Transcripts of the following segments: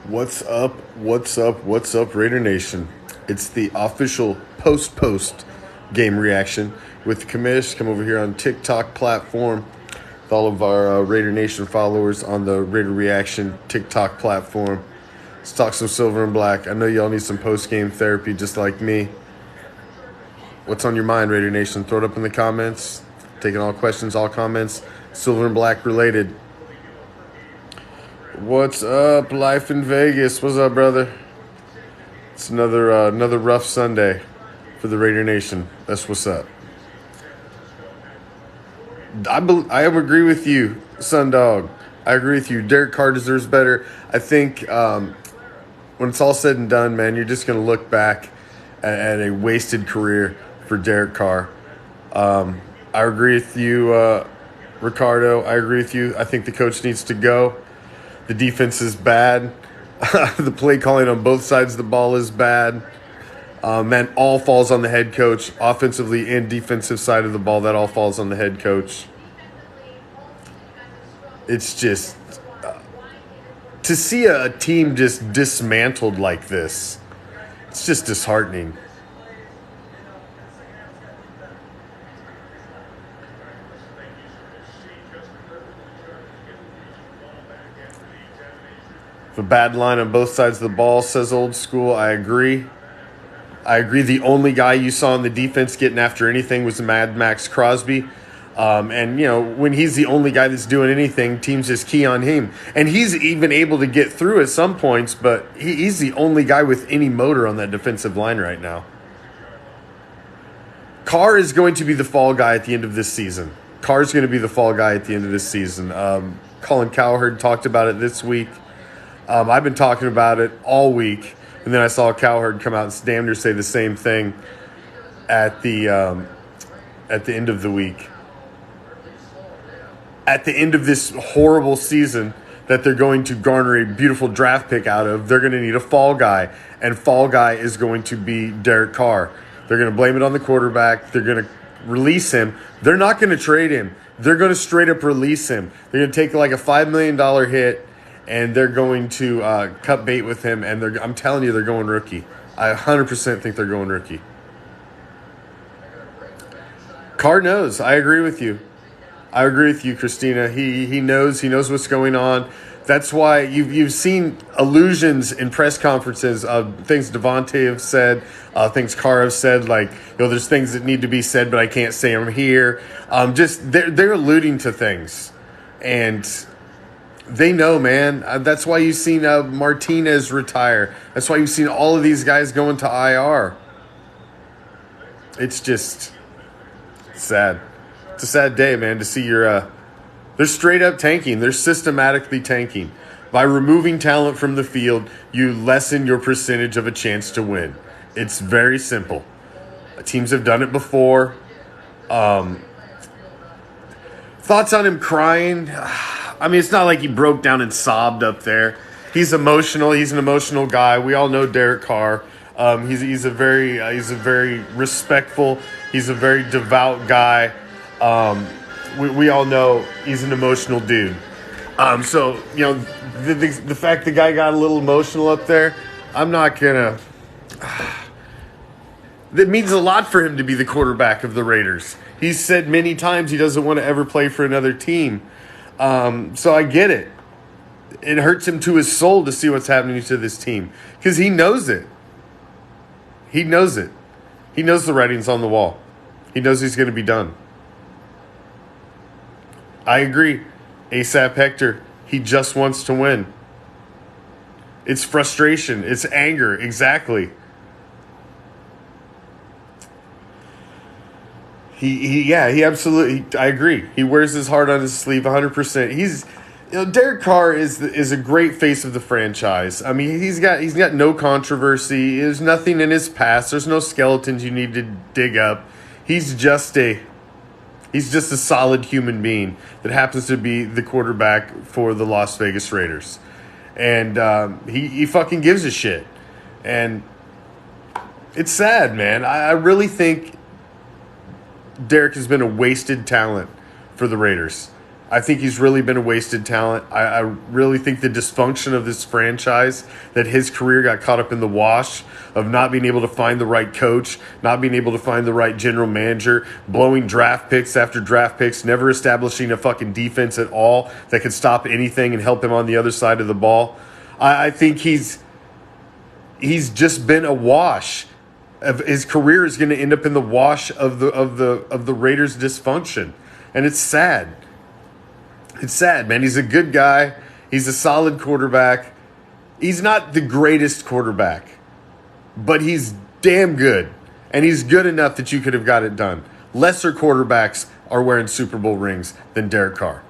What's up? What's up? What's up, Raider Nation? It's the official post game reaction with Kamish. Come over here on TikTok platform with all of our Raider Nation followers on the Raider Reaction TikTok platform. Let's talk some silver and black. I know y'all need some post game therapy just like me. What's on your mind, Raider Nation? Throw it up in the comments. Taking all questions, all comments, silver and black related. What's up, life in Vegas? What's up, brother? It's another rough Sunday for the Raider Nation. That's what's up. I agree with you, Sundog. I agree with you. Derek Carr deserves better. I think when it's all said and done, man, you're just going to look back at a wasted career for Derek Carr. I agree with you, Ricardo. I agree with you. I think the coach needs to go. The defense is bad. The play calling on both sides of the ball is bad. Man, all falls on the head coach, offensively and defensive side of the ball. That all falls on the head coach. It's just to see a team just dismantled like this. It's just disheartening. The bad line on both sides of the ball, says Old School. I agree. The only guy you saw on the defense getting after anything was Mad Max Crosby. And, when he's the only guy that's doing anything, teams just key on him. And he's even able to get through at some points, but he's the only guy with any motor on that defensive line right now. Carr is going to be the fall guy at the end of this season. Colin Cowherd talked about it this week. I've been talking about it all week, and then I saw Cowherd come out and damn near say the same thing at the end of the week. At the end of this horrible season that they're going to garner a beautiful draft pick out of, they're going to need a fall guy, and fall guy is going to be Derek Carr. They're going to blame it on the quarterback. They're going to release him. They're not going to trade him. They're going to straight up release him. They're going to take like a $5 million hit, and they're going to cut bait with him, and I'm telling you, they're going rookie. I 100% think they're going rookie. Carr knows. I agree with you, Christina. He knows what's going on. That's why you've seen allusions in press conferences of things Devontae have said, things Carr have said, like, there's things that need to be said, but I can't say them here. They're alluding to things, and they know, man. That's why you've seen Martinez retire. That's why you've seen all of these guys going to IR. It's just sad. It's a sad day, man, to see they're straight up tanking. They're systematically tanking. By removing talent from the field, you lessen your percentage of a chance to win. It's very simple. Teams have done it before. Thoughts on him crying? I mean, it's not like he broke down and sobbed up there. He's emotional. He's an emotional guy. We all know Derek Carr. He's a very respectful. He's a very devout guy. We all know he's an emotional dude. So the fact the guy got a little emotional up there, I'm not gonna. That means a lot for him to be the quarterback of the Raiders. He's said many times he doesn't want to ever play for another team. So I get it. It hurts him to his soul to see what's happening to this team because he knows it. He knows it. He knows the writing's on the wall. He knows he's going to be done. I agree. ASAP Hector, he just wants to win. It's frustration. It's anger. Exactly. He absolutely, I agree. He wears his heart on his sleeve 100%. Derek Carr is a great face of the franchise. I mean, he's got no controversy. There's nothing in his past. There's no skeletons you need to dig up. He's just a solid human being that happens to be the quarterback for the Las Vegas Raiders. And he fucking gives a shit. And it's sad, man. I really think Derek has been a wasted talent for the Raiders. I think he's really been a wasted talent. I really think the dysfunction of this franchise, that his career got caught up in the wash of not being able to find the right coach, not being able to find the right general manager, blowing draft picks after draft picks, never establishing a fucking defense at all that could stop anything and help him on the other side of the ball. I think he's just been a wash. His career is going to end up in the wash of the Raiders' dysfunction, and it's sad. It's sad, man. He's a good guy. He's a solid quarterback. He's not the greatest quarterback, but he's damn good, and he's good enough that you could have got it done. Lesser quarterbacks are wearing Super Bowl rings than Derek Carr.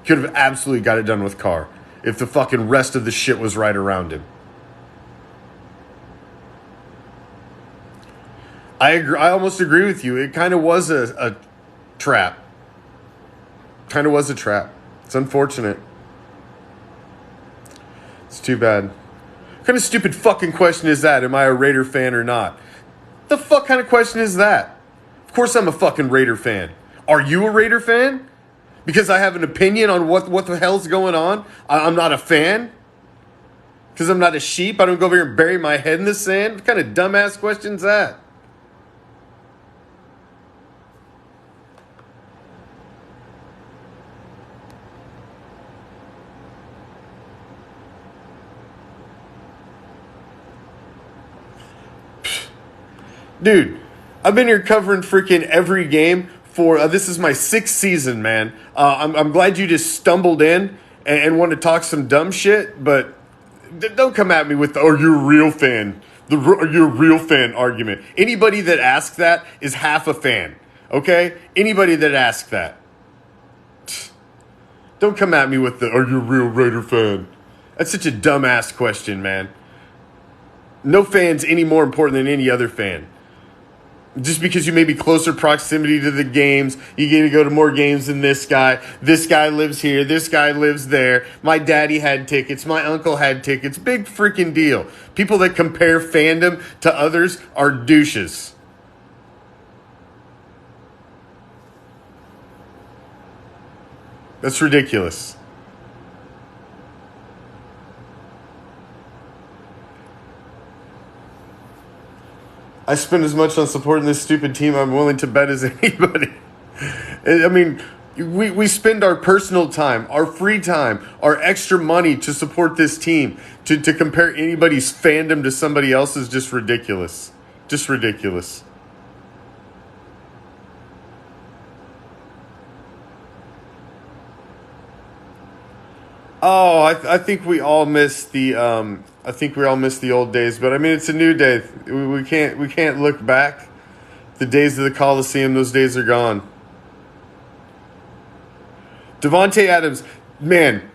Could have absolutely got it done with Carr if the fucking rest of the shit was right around him. I agree. I almost agree with you. It kind of was a trap. Kind of was a trap. It's unfortunate. It's too bad. What kind of stupid fucking question is that? Am I a Raider fan or not? The fuck kind of question is that? Of course I'm a fucking Raider fan. Are you a Raider fan? Because I have an opinion on what the hell's going on? I'm not a fan? Because I'm not a sheep? I don't go over here and bury my head in the sand? What kind of dumbass question is that? Dude, I've been here covering freaking every game for, this is my 6th season, man. I'm glad you just stumbled in and want to talk some dumb shit, but don't come at me with the, oh, you're a real fan. You're a real fan argument. Anybody that asks that is half a fan, okay? Anybody that asks that. Don't come at me with the, are you a real Raider fan? That's such a dumbass question, man. No fan's any more important than any other fan. Just because you may be closer proximity to the games, you get to go to more games than this guy. This guy lives here. This guy lives there. My daddy had tickets. My uncle had tickets. Big freaking deal. People that compare fandom to others are douches. That's ridiculous. I spend as much on supporting this stupid team I'm willing to bet as anybody. I mean, we spend our personal time, our free time, our extra money to support this team. To compare anybody's fandom to somebody else is just ridiculous. Just ridiculous. Oh, I think we all miss the old days, but I mean it's a new day. We can't look back. The days of the Coliseum, those days are gone. Devontae Adams, man,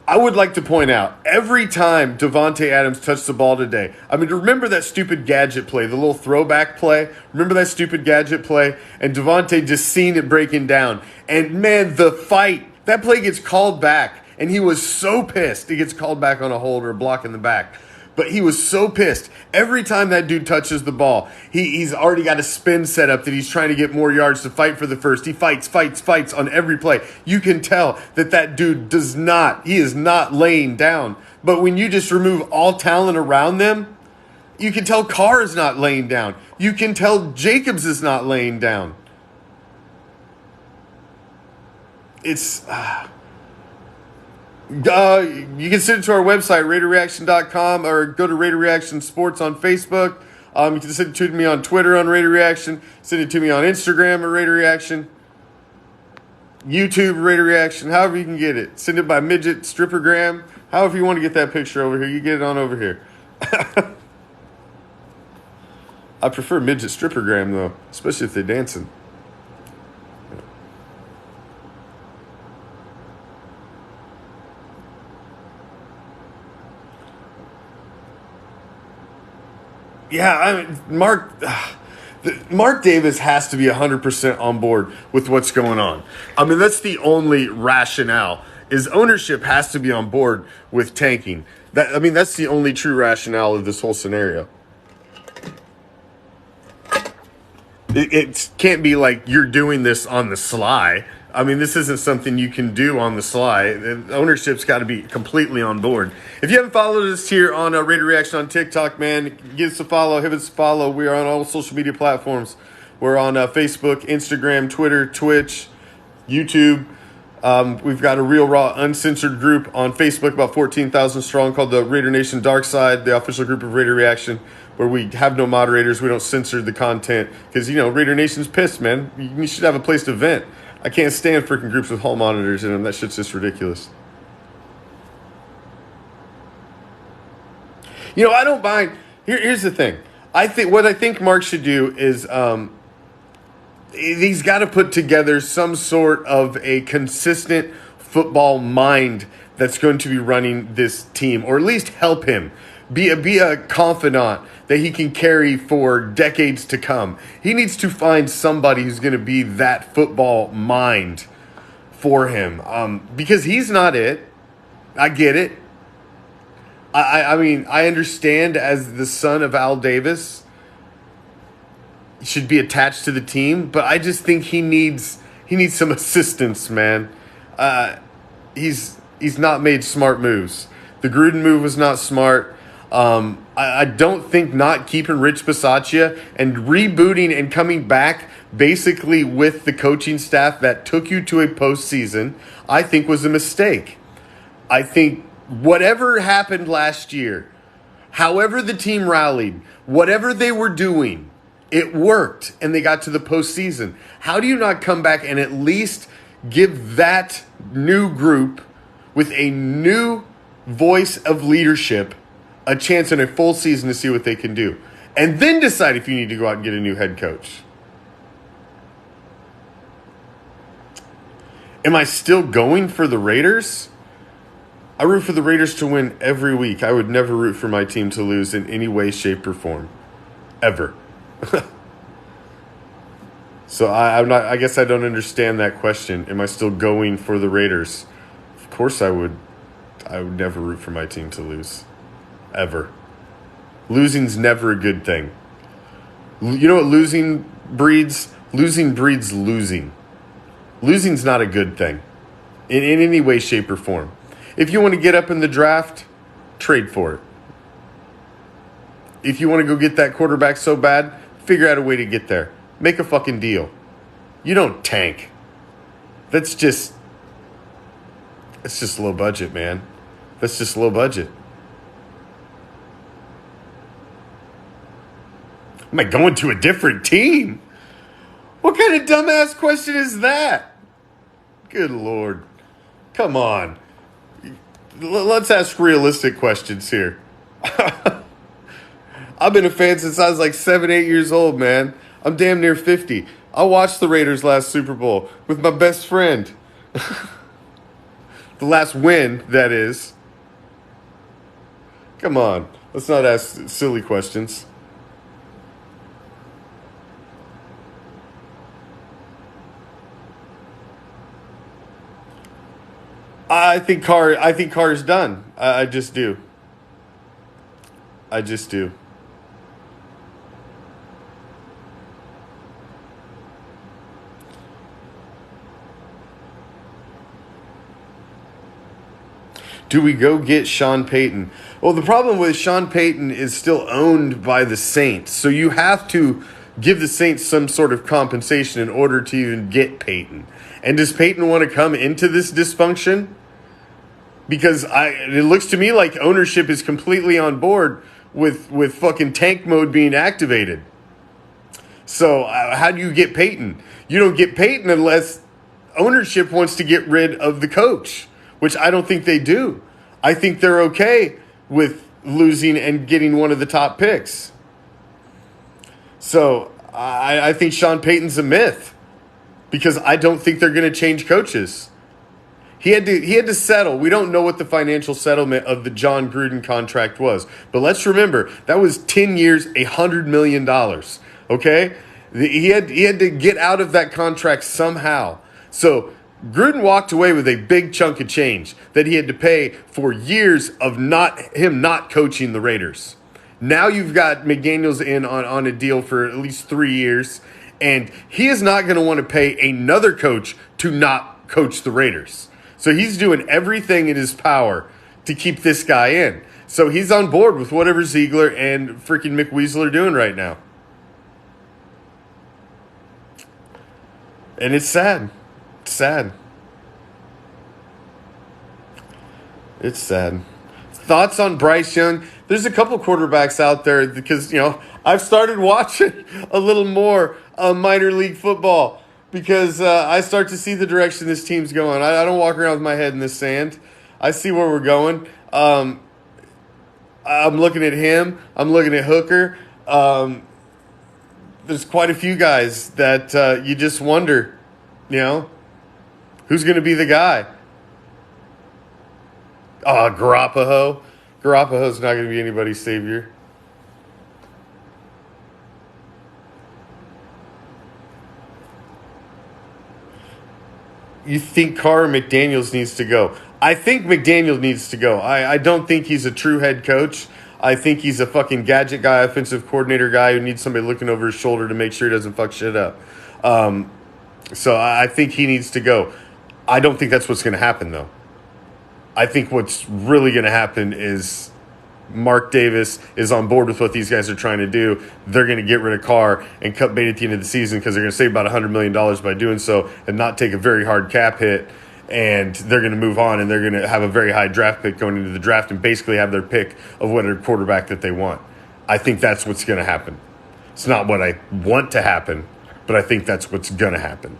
I would like to point out, every time Devontae Adams touched the ball today, I mean, remember that stupid gadget play, the little throwback play? Remember that stupid gadget play? And Devontae just seen it breaking down. And man, the fight, that play gets called back. And he was so pissed. He gets called back on a hold or a block in the back. But he was so pissed. Every time that dude touches the ball, he's already got a spin set up that he's trying to get more yards to fight for the first. He fights on every play. You can tell that dude he is not laying down. But when you just remove all talent around them, you can tell Carr is not laying down. You can tell Jacobs is not laying down. It's... you can send it to our website, RaiderReaction.com, or go to Raider Reaction Sports on Facebook. You can send it to me on Twitter on Raider Reaction. Send it to me on Instagram at Raider Reaction. YouTube Raider Reaction. However you can get it. Send it by Midget Strippergram. However you want to get that picture over here, you get it on over here. I prefer Midget Strippergram, though, especially if they're dancing. Yeah, I mean, Mark Davis has to be 100% on board with what's going on. I mean, that's the only rationale, is ownership has to be on board with tanking. That's the only true rationale of this whole scenario. It can't be like you're doing this on the sly. I mean, this isn't something you can do on the sly. The ownership's got to be completely on board. If you haven't followed us here on Raider Reaction on TikTok, man, give us a follow, hit us a follow. We are on all social media platforms. We're on Facebook, Instagram, Twitter, Twitch, YouTube. We've got a real raw uncensored group on Facebook, about 14,000 strong, called the Raider Nation Dark Side, the official group of Raider Reaction, where we have no moderators. We don't censor the content because, Raider Nation's pissed, man. You should have a place to vent. I can't stand freaking groups with hall monitors in them. That shit's just ridiculous. I don't mind. Here's the thing. I think Mark should do is he's got to put together some sort of a consistent football mind that's going to be running this team, or at least help him be a confidant that he can carry for decades to come. He needs to find somebody who's going to be that football mind for him, because he's not it. I get it. I mean, I understand as the son of Al Davis, should be attached to the team, but I just think he needs some assistance, man. He's not made smart moves. The Gruden move was not smart. I don't think not keeping Rich Bisaccia and rebooting and coming back basically with the coaching staff that took you to a postseason, I think was a mistake. I think whatever happened last year, however the team rallied, whatever they were doing, it worked, and they got to the postseason. How do you not come back and at least give that new group with a new voice of leadership a chance in a full season to see what they can do? And then decide if you need to go out and get a new head coach. Am I still going for the Raiders? I root for the Raiders to win every week. I would never root for my team to lose in any way, shape, or form. Ever. So I guess I don't understand that question. Am I still going for the Raiders? Of course I would. I would never root for my team to lose. Ever. Losing's never a good thing. You know what losing breeds? Losing breeds losing. Losing's not a good thing. In any way, shape, or form. If you want to get up in the draft, trade for it. If you want to go get that quarterback so bad, figure out a way to get there. Make a fucking deal. You don't tank. That's just low budget, man. That's just low budget. Am I going to a different team? What kind of dumbass question is that? Good Lord. Come on. Let's ask realistic questions here. I've been a fan since I was like 7, 8 years old, man. I'm damn near 50. I watched the Raiders last Super Bowl with my best friend. The last win, that is. Come on. Let's not ask silly questions. I think Carr's done. I just do. I just do. Do we go get Sean Payton? Well, the problem with Sean Payton is still owned by the Saints. So you have to give the Saints some sort of compensation in order to even get Payton. And does Payton want to come into this dysfunction? Because it looks to me like ownership is completely on board with fucking tank mode being activated. So how do you get Payton? You don't get Payton unless ownership wants to get rid of the coach, which I don't think they do. I think they're okay with losing and getting one of the top picks. So I think Sean Payton's a myth because I don't think they're going to change coaches. He had to settle. We don't know what the financial settlement of the John Gruden contract was. But let's remember, that was 10 years, $100 million. Okay? He had to get out of that contract somehow. So Gruden walked away with a big chunk of change that he had to pay for years of him not coaching the Raiders. Now you've got McDaniels in on a deal for at least 3 years, And he is not going to want to pay another coach to not coach the Raiders. So he's doing everything in his power to keep this guy in. So he's on board with whatever Ziegler and freaking McWeasel are doing right now. And it's sad. It's sad. It's sad. Thoughts on Bryce Young? There's a couple quarterbacks out there because, I've started watching a little more minor league football because I start to see the direction this team's going. I don't walk around with my head in the sand. I see where we're going. I'm looking at him. I'm looking at Hooker. There's quite a few guys that you just wonder, who's going to be the guy? Garoppolo. Garoppolo's not going to be anybody's savior. You think Carr McDaniels needs to go? I think McDaniels needs to go. I don't think he's a true head coach. I think he's a fucking gadget guy, offensive coordinator guy who needs somebody looking over his shoulder to make sure he doesn't fuck shit up. So I think he needs to go. I don't think that's what's going to happen, though. I think what's really going to happen is Mark Davis is on board with what these guys are trying to do. They're going to get rid of Carr and cut bait at the end of the season because they're going to save about $100 million by doing so and not take a very hard cap hit. And they're going to move on and they're going to have a very high draft pick going into the draft and basically have their pick of whatever quarterback that they want. I think that's what's going to happen. It's not what I want to happen, but I think that's what's going to happen.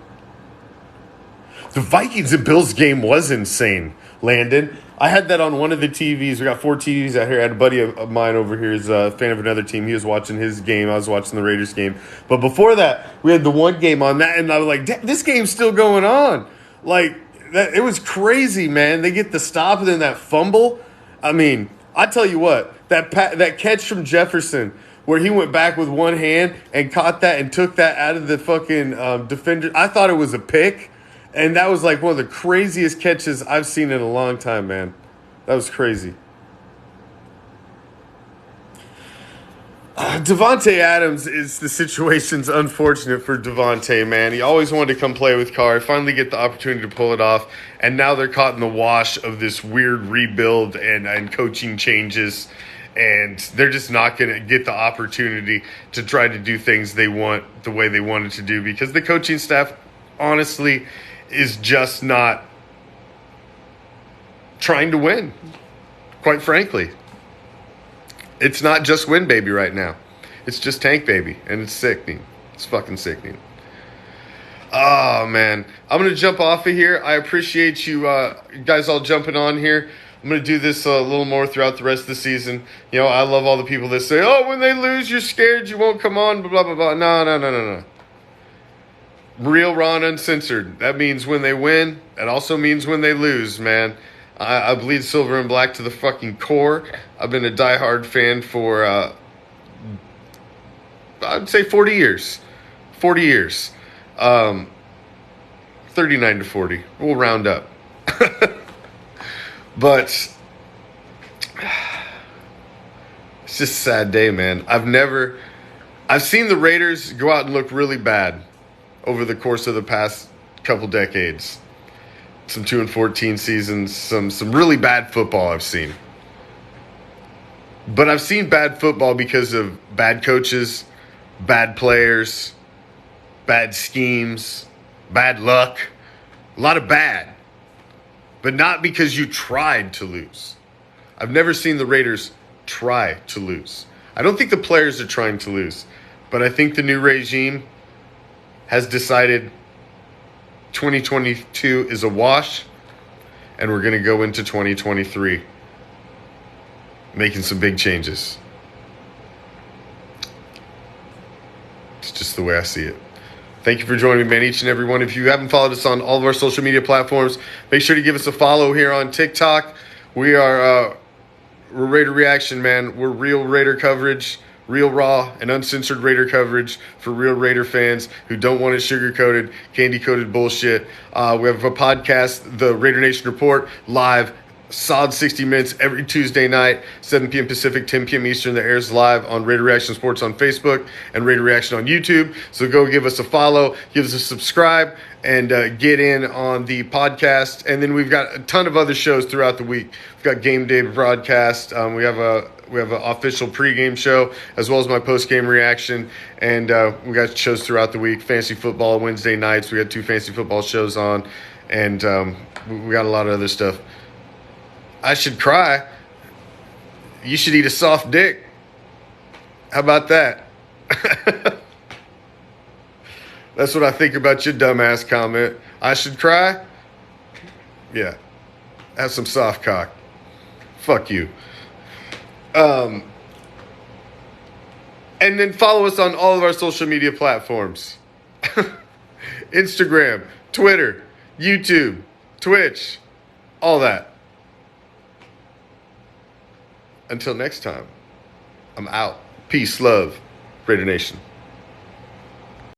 The Vikings and Bills game was insane, Landon. I had that on one of the TVs. We got 4 TVs out here. I had a buddy of mine over here who's a fan of another team. He was watching his game. I was watching the Raiders game. But before that, we had the one game on that, and I was like, this game's still going on. Like, it was crazy, man. They get the stop and then that fumble. I mean, I tell you what, that catch from Jefferson where he went back with one hand and caught that and took that out of the fucking defender. I thought it was a pick. And that was like one of the craziest catches I've seen in a long time, man. That was crazy. Devontae Adams is the situation's unfortunate for Devontae, man. He always wanted to come play with Carr, finally get the opportunity to pull it off, and now they're caught in the wash of this weird rebuild and coaching changes, and they're just not going to get the opportunity to try to do things they want the way they wanted to do because the coaching staff, honestly, is just not trying to win, quite frankly. It's not just win baby right now. It's just tank baby, and it's sickening. It's fucking sickening. Oh, man. I'm going to jump off of here. I appreciate you guys all jumping on here. I'm going to do this a little more throughout the rest of the season. I love all the people that say, when they lose, you're scared, you won't come on, blah, blah, blah. No. Real, raw, and uncensored. That means when they win. That also means when they lose, man. I bleed silver and black to the fucking core. I've been a diehard fan for, I'd say 40 years. 40 years. 39 to 40. We'll round up. But it's just a sad day, man. I've seen the Raiders go out and look really bad over the course of the past couple decades. Some 2-14 seasons, some really bad football I've seen. But I've seen bad football because of bad coaches, bad players, bad schemes, bad luck, a lot of bad. But not because you tried to lose. I've never seen the Raiders try to lose. I don't think the players are trying to lose. But I think the new regime has decided 2022 is a wash, and we're going to go into 2023 making some big changes. It's just the way I see it. Thank you for joining me, man, each and every one. If you haven't followed us on all of our social media platforms, make sure to give us a follow here on TikTok. We're Raider Reaction, man. We're real Raider coverage. Real raw and uncensored Raider coverage for real Raider fans who don't want it sugar-coated, candy-coated bullshit. We have a podcast, the Raider Nation Report, live solid 60 minutes every Tuesday night, 7 p.m. Pacific, 10 p.m. Eastern, that airs live on Raider Reaction Sports on Facebook and Raider Reaction on YouTube. So go give us a follow, give us a subscribe, and get in on the podcast. And then we've got a ton of other shows throughout the week. We've got Game Day broadcast. We have an official pregame show, as well as my postgame reaction. And we got shows throughout the week. Fantasy football Wednesday nights. We got 2 fantasy football shows on. And we got a lot of other stuff. I should cry. You should eat a soft dick. How about that? That's what I think about your dumbass comment. I should cry? Yeah. Have some soft cock. Fuck you. And then follow us on all of our social media platforms. Instagram, Twitter, YouTube, Twitch, all that. Until next time, I'm out. Peace, love, Raider Nation.